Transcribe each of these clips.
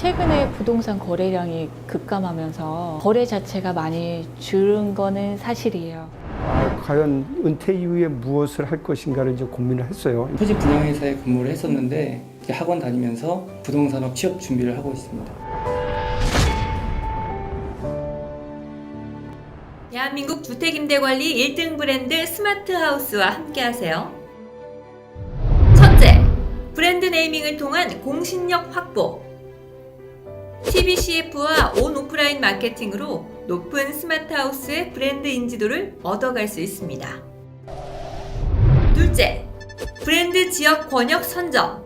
최근에 부동산 거래량이 급감하면서 거래 자체가 많이 줄은 거는 사실이에요. 과연 은퇴 이후에 무엇을 할 것인가를 이제 고민을 했어요. 토지 분양회사에 근무를 했었는데 학원 다니면서 부동산업 취업 준비를 하고 있습니다. 대한민국 주택임대관리 1등 브랜드 스마트하우스와 함께하세요. 첫째, 브랜드 네이밍을 통한 공신력 확보. TBCF와 온 오프라인 마케팅으로 높은 스마트하우스의 브랜드 인지도를 얻어갈 수 있습니다. 둘째, 브랜드 지역 권역 선점.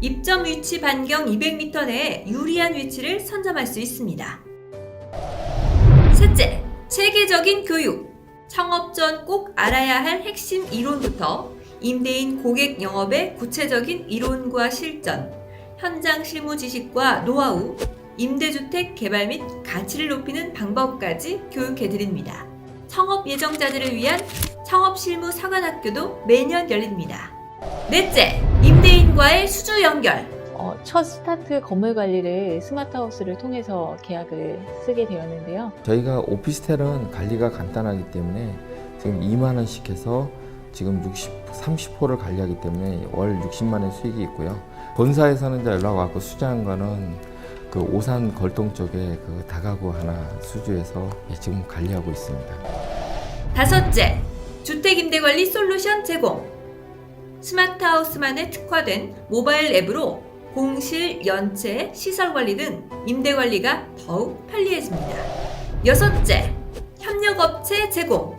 입점 위치 반경 200m 내에 유리한 위치를 선점할 수 있습니다. 셋째, 체계적인 교육. 창업 전 꼭 알아야 할 핵심 이론부터 임대인 고객 영업의 구체적인 이론과 실전, 현장 실무 지식과 노하우, 임대주택 개발 및 가치를 높이는 방법까지 교육해드립니다. 창업 예정자들을 위한 창업실무 사관학교도 매년 열립니다. 넷째, 임대인과의 수주 연결. 첫 스타트 건물 관리를 스마트하우스를 통해서 계약을 쓰게 되었는데요. 저희가 오피스텔은 관리가 간단하기 때문에 지금 2만 원씩 해서 지금 30호를 관리하기 때문에 월 60만 원 수익이 있고요. 본사에서는 이제 연락 왔고 수주한 거는 그 오산 걸동 쪽에 그 다가구 하나 수주해서 지금 관리하고 있습니다. 다섯째, 주택임대관리 솔루션 제공. 스마트하우스만에 특화된 모바일 앱으로 공실, 연체, 시설관리 등 임대관리가 더욱 편리해집니다. 여섯째, 협력업체 제공.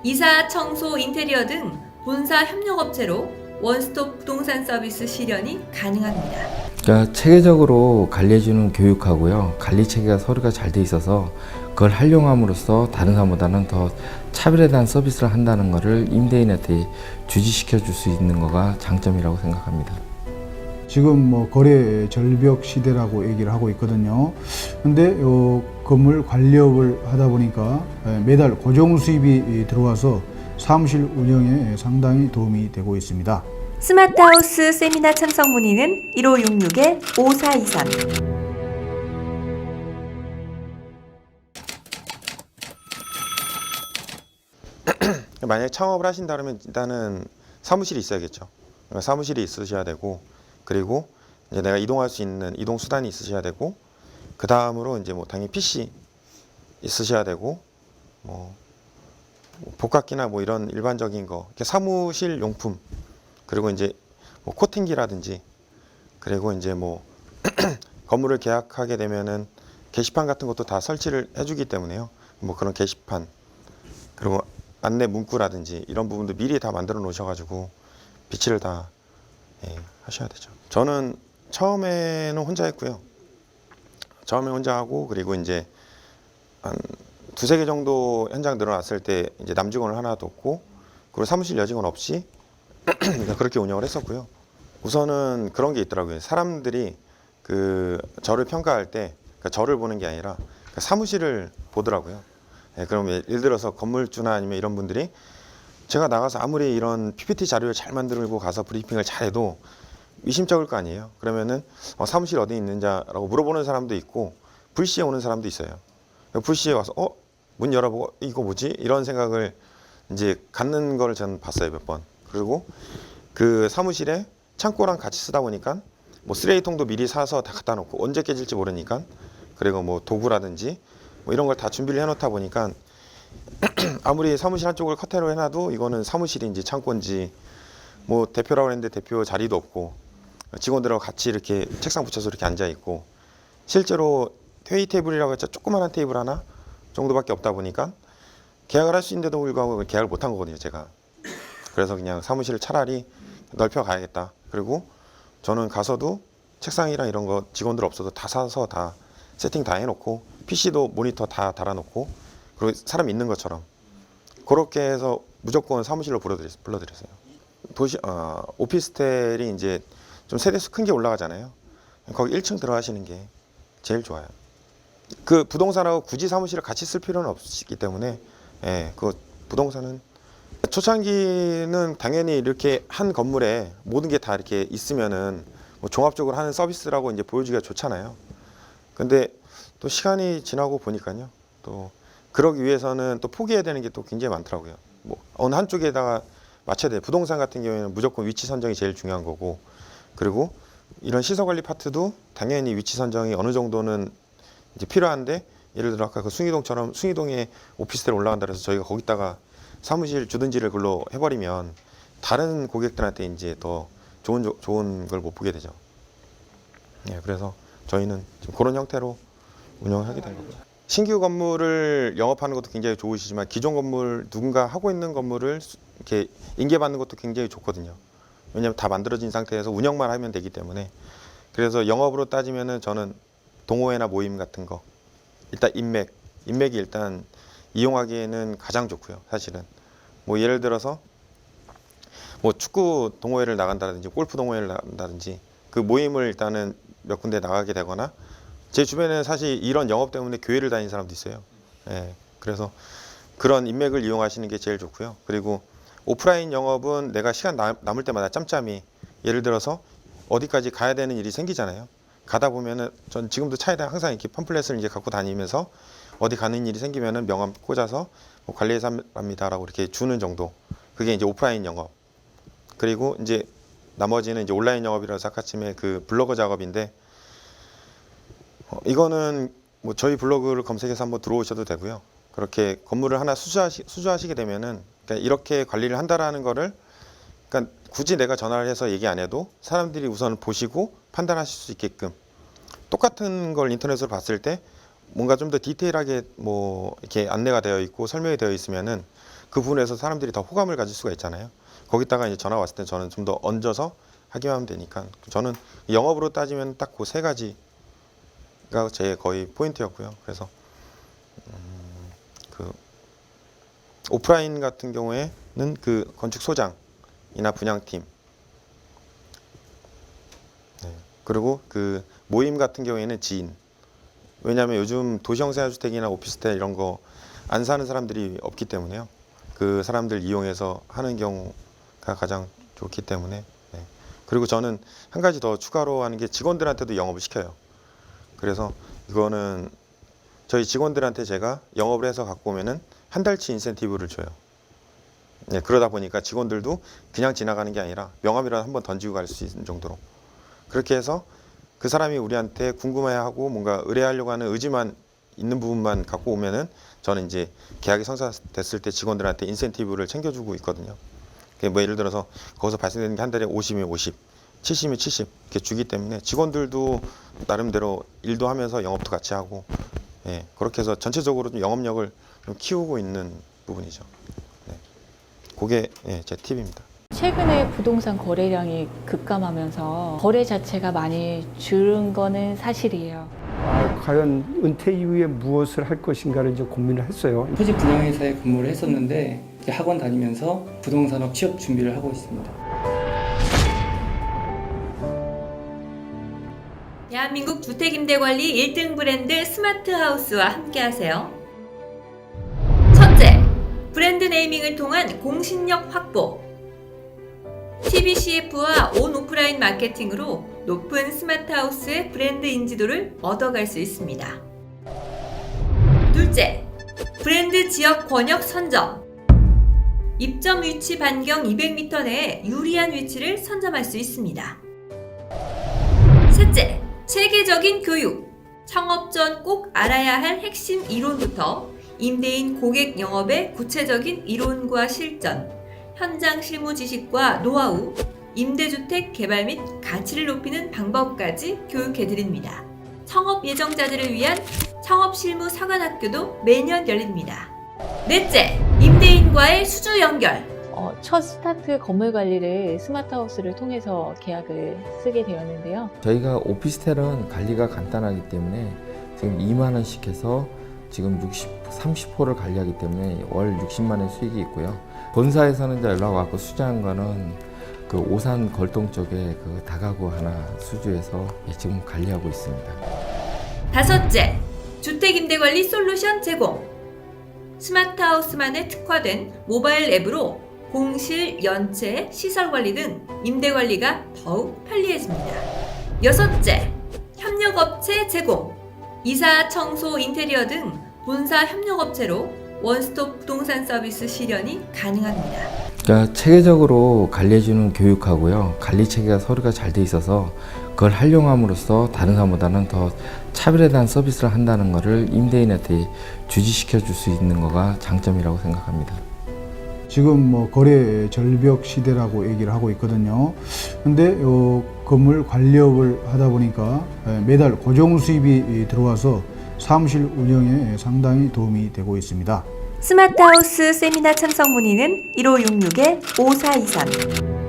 이사, 청소, 인테리어 등 본사 협력업체로 원스톱 부동산 서비스 실현이 가능합니다. 그러니까 체계적으로 관리해주는 교육하고요. 관리 체계가 서로가 잘 돼 있어서 그걸 활용함으로써 다른 사람보다는 더 차별에 대한 서비스를 한다는 것을 임대인한테 주지시켜 줄 수 있는 거가 장점이라고 생각합니다. 지금 뭐 거래 절벽 시대라고 얘기를 하고 있거든요. 근데 건물 관리업을 하다 보니까 매달 고정 수입이 들어와서 사무실 운영에 상당히 도움이 되고 있습니다. 스마트하우스 세미나 참석 문의는 1566-5423. 만약에 창업을 하신다면 일단은 사무실이 있어야겠죠. 사무실이 있으셔야 되고, 그리고 이제 내가 이동할 수 있는 이동 수단이 있으셔야 되고, 그 다음으로 이제 뭐 당연히 PC 있으셔야 되고, 뭐 복합기나 뭐 이런 일반적인 거, 이렇게 사무실 용품, 그리고 이제 뭐 코팅기라든지, 그리고 이제 뭐 건물을 계약하게 되면은 게시판 같은 것도 다 설치를 해주기 때문에요. 뭐 그런 게시판, 그리고 안내 문구라든지 이런 부분도 미리 다 만들어 놓으셔가지고 비치를 다 하셔야 되죠. 저는 처음에는 혼자 했고요. 처음에 혼자 하고, 그리고 이제 한 두세 개 정도 현장 늘어났을 때 이제 남직원을 하나 뒀고, 그리고 사무실 여직원 없이 그렇게 운영을 했었고요. 우선은 그런 게 있더라고요. 사람들이 그 저를 평가할 때, 그러니까 저를 보는 게 아니라 그 사무실을 보더라고요. 그럼 예를 들어서 건물주나 아니면 이런 분들이 제가 나가서 아무리 이런 PPT 자료를 잘 만들고 가서 브리핑을 잘해도 미심쩍을 거 아니에요. 그러면은 사무실 어디 있는지라고 물어보는 사람도 있고, 불시에 오는 사람도 있어요. 불시에 와서 문 열어보고 이거 뭐지? 이런 생각을 이제 갖는 걸 저는 봤어요, 몇 번. 그리고 그 사무실에 창고랑 같이 쓰다 보니까 뭐 쓰레기통도 미리 사서 다 갖다 놓고, 언제 깨질지 모르니까, 그리고 뭐 도구라든지 뭐 이런 걸 다 준비를 해놓다 보니까 아무리 사무실 한쪽을 커튼으로 해놔도 이거는 사무실인지 창고인지, 뭐 대표라고 했는데 대표 자리도 없고, 직원들하고 같이 이렇게 책상 붙여서 이렇게 앉아 있고, 실제로 회의 테이블이라고 했죠. 조그만한 테이블 하나 정도밖에 없다 보니까 계약을 할 수 있는데도 불구하고 계약을 못 한 거거든요, 제가. 그래서 그냥 사무실을 차라리 넓혀 가야겠다. 그리고 저는 가서도 책상이랑 이런 거 직원들 없어도 다 사서 다 세팅 다 해놓고, PC도 모니터 다 달아놓고, 그리고 사람 있는 것처럼 그렇게 해서 무조건 사무실로 불러드렸어요. 오피스텔이 이제 좀 세대수 큰 게 올라가잖아요. 거기 1층 들어가시는 게 제일 좋아요. 그 부동산하고 굳이 사무실을 같이 쓸 필요는 없기 때문에, 그 부동산은 초창기는 당연히 이렇게 한 건물에 모든 게 다 이렇게 있으면은 뭐 종합적으로 하는 서비스라고 이제 보여주기가 좋잖아요. 근데 또 시간이 지나고 보니까요. 또 그러기 위해서는 또 포기해야 되는 게 또 굉장히 많더라고요. 뭐 어느 한쪽에다가 맞춰야 돼요. 부동산 같은 경우에는 무조건 위치 선정이 제일 중요한 거고, 그리고 이런 시설 관리 파트도 당연히 위치 선정이 어느 정도는 이제 필요한데, 예를 들어 아까 그 숭이동처럼 숭이동에 오피스텔 올라간다 그래서 저희가 거기다가 사무실 주든지를 그걸로 해버리면 다른 고객들한테 이제 더 좋은 걸 못 보게 되죠. 예, 그래서 저희는 지금 그런 형태로 운영을 하게 된 거고요. 신규 건물을 영업하는 것도 굉장히 좋으시지만 기존 건물 누군가 하고 있는 건물을 이렇게 인계받는 것도 굉장히 좋거든요. 왜냐하면 다 만들어진 상태에서 운영만 하면 되기 때문에. 그래서 영업으로 따지면은 저는 동호회나 모임 같은 거, 일단 인맥이 일단 이용하기에는 가장 좋고요. 사실은 뭐 예를 들어서 뭐 축구 동호회를 나간다든지 골프 동호회를 나간다든지 그 모임을 일단은 몇 군데 나가게 되거나, 제 주변에는 사실 이런 영업 때문에 교회를 다니는 사람도 있어요. 예, 그래서 그런 인맥을 이용하시는 게 제일 좋고요. 그리고 오프라인 영업은 내가 시간 남을 때마다 짬짬이, 예를 들어서 어디까지 가야 되는 일이 생기잖아요. 가다 보면은 전 지금도 차에다 항상 이렇게 팜플렛을 이제 갖고 다니면서 어디 가는 일이 생기면은 명함 꽂아서 뭐 관리해서 합니다라고 이렇게 주는 정도. 그게 이제 오프라인 영업. 그리고 이제 나머지는 이제 온라인 영업이라서 아까 아침에 그 블로거 작업인데, 이거는 뭐 저희 블로그를 검색해서 한번 들어오셔도 되고요. 그렇게 건물을 하나 수주하시게 되면은, 그러니까 이렇게 관리를 한다라는 거를, 그러니까 굳이 내가 전화를 해서 얘기 안 해도 사람들이 우선 보시고 판단하실 수 있게끔, 똑같은 걸 인터넷으로 봤을 때 뭔가 좀 더 디테일하게 뭐 이렇게 안내가 되어 있고 설명이 되어 있으면은 그 부분에서 사람들이 더 호감을 가질 수가 있잖아요. 거기다가 이제 전화 왔을 때 저는 좀 더 얹어서 하기만 하면 되니까, 저는 영업으로 따지면 딱 그 세 가지가 제 거의 포인트였고요. 그래서 그 오프라인 같은 경우에는 그 건축 소장이나 분양팀, 네. 그리고 그 모임 같은 경우에는 지인. 왜냐하면 요즘 도시형생활주택이나 오피스텔 이런 거 안 사는 사람들이 없기 때문에요. 그 사람들 이용해서 하는 경우가 가장 좋기 때문에. 네. 그리고 저는 한 가지 더 추가로 하는 게 직원들한테도 영업을 시켜요. 그래서 이거는 저희 직원들한테 제가 영업을 해서 갖고 오면은 한 달치 인센티브를 줘요. 네, 그러다 보니까 직원들도 그냥 지나가는 게 아니라 명함이라도 한번 던지고 갈 수 있는 정도로, 그렇게 해서 그 사람이 우리한테 궁금해하고 뭔가 의뢰하려고 하는 의지만 있는 부분만 갖고 오면은 저는 이제 계약이 성사됐을 때 직원들한테 인센티브를 챙겨주고 있거든요. 뭐 예를 들어서 거기서 발생되는 게 한 달에 50이면 50, 70이면 70 이렇게 주기 때문에 직원들도 나름대로 일도 하면서 영업도 같이 하고, 예, 그렇게 해서 전체적으로 좀 영업력을 좀 키우고 있는 부분이죠. 네. 그게 예, 제 팁입니다. 최근에 부동산 거래량이 급감하면서 거래 자체가 많이 줄은 거는 사실이에요. 과연 은퇴 이후에 무엇을 할 것인가를 이제 고민을 했어요. 토지 분양회사에 근무를 했었는데 이제 학원 다니면서 부동산업 취업 준비를 하고 있습니다. 대한민국 주택임대관리 1등 브랜드 스마트하우스와 함께하세요. 첫째, 브랜드 네이밍을 통한 공신력 확보. TBCF와 온 오프라인 마케팅으로 높은 스마트하우스의 브랜드 인지도를 얻어갈 수 있습니다. 둘째, 브랜드 지역 권역 선점. 입점 위치 반경 200m 내에 유리한 위치를 선점할 수 있습니다. 셋째, 체계적인 교육. 창업 전 꼭 알아야 할 핵심 이론부터 임대인 고객 영업의 구체적인 이론과 실전, 현장 실무 지식과 노하우, 임대주택 개발 및 가치를 높이는 방법까지 교육해드립니다. 창업 예정자들을 위한 창업실무 사관학교도 매년 열립니다. 넷째, 임대인과의 수주 연결. 첫 스타트 건물 관리를 스마트하우스를 통해서 계약을 쓰게 되었는데요. 저희가 오피스텔은 관리가 간단하기 때문에 지금 2만 원씩 해서 지금 30호를 관리하기 때문에 월 60만 원 수익이 있고요. 본사에서는 이제 연락 왔고 수주한 거는 그 오산 걸동 쪽에 그 다가구 하나 수주해서 지금 관리하고 있습니다. 다섯째, 주택임대관리 솔루션 제공. 스마트하우스만에 특화된 모바일 앱으로 공실, 연체, 시설관리 등 임대관리가 더욱 편리해집니다. 여섯째, 협력업체 제공. 이사, 청소, 인테리어 등 본사 협력업체로 원스톱 부동산 서비스 실현이 가능합니다. 그러니까 체계적으로 관리해주는 교육하고요. 관리 체계가 서로가 잘 돼 있어서 그걸 활용함으로써 다른 사람보다는 더 차별에 대한 서비스를 한다는 것을 임대인한테 주지시켜 줄 수 있는 거가 장점이라고 생각합니다. 지금 뭐 거래 절벽 시대라고 얘기를 하고 있거든요. 근데 건물 관리업을 하다 보니까 매달 고정 수입이 들어와서 사무실 운영에 상당히 도움이 되고 있습니다. 스마트하우스 세미나 참석 문의는 1566-5423